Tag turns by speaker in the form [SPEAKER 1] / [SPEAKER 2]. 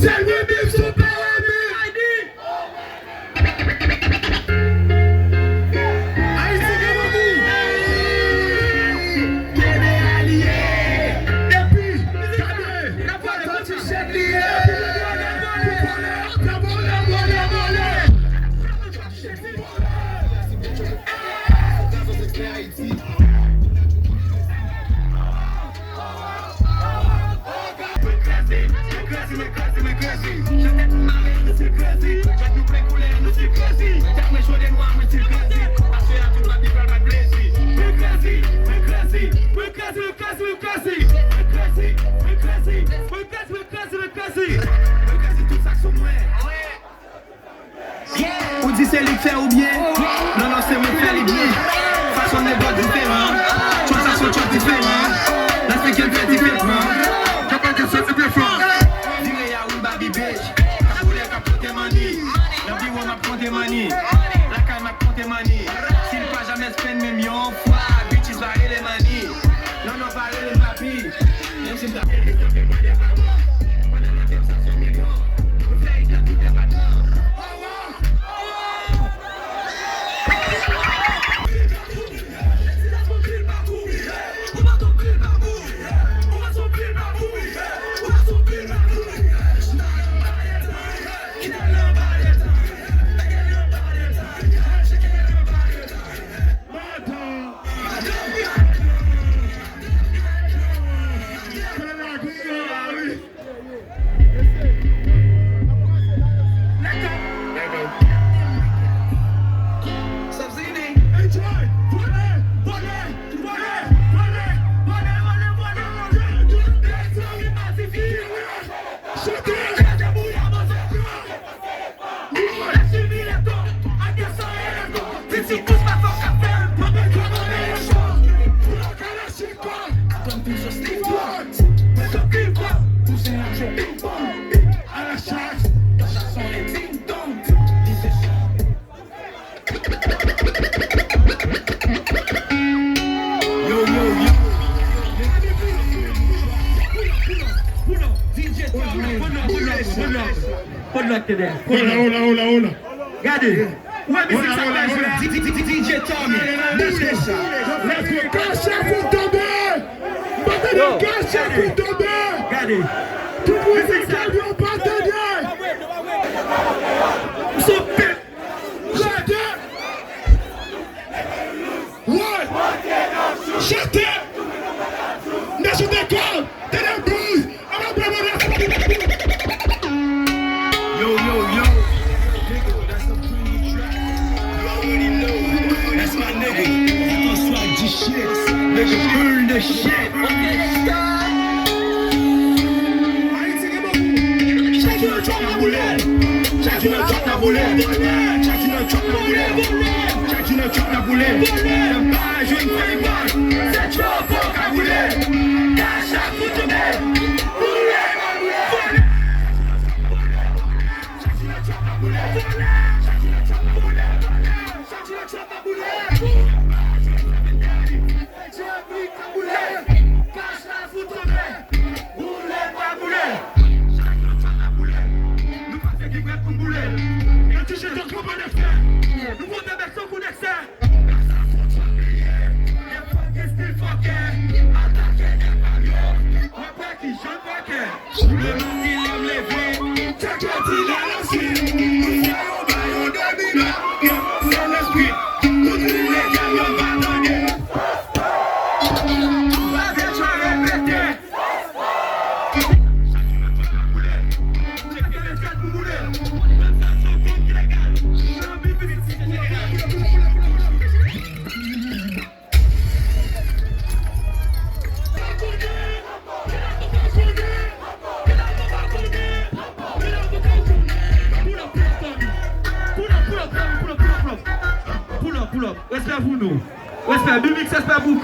[SPEAKER 1] C'est lui-même son père.
[SPEAKER 2] Ou dit c'est lui qui fait ou bien? Non, non, c'est moi qui fais les biens. Façon de boire différent. Transaction chose différente. La fait qu'elle fait différent. T'as pas que ça c'est plus fort. Dire y'a une baby bitch. T'as voulu qu'à prendre mani. La vie où m'a prendre mani. La caille m'a prendre mani. S'il pas jamais spend même yon fois. Bitches va les mani. Non, non, pas les papi. Même si t'as fait des choses, mais pas des parents. On a la même ça sur mes gants. Vous faites de tout des bâtons.
[SPEAKER 1] Hola.
[SPEAKER 2] Regardez. Ouais, mais c'est ça, DJ Tommy. Laissez ça.
[SPEAKER 1] Laissez cacher pour tomber. Battez cacher pour tomber.
[SPEAKER 2] Regardez.
[SPEAKER 1] Tout le monde est calme en partenaire. Son père. Chantez. Nation d'école. Télébouse.
[SPEAKER 2] Yo. That's a pretty track. You already know. That's my nigga. That's like this shit. Nigga, burn the shit. Okay, stop. Chacun chante la boulette. Chacun chante la boulette. Chacun chante la boulette. Chacun chante la boulette. Le bas, je ne fais pas. C'est trop pour qu'à boulet. Cache à foutre de Respect pour nous. Respect, Bimix, respect pour vous.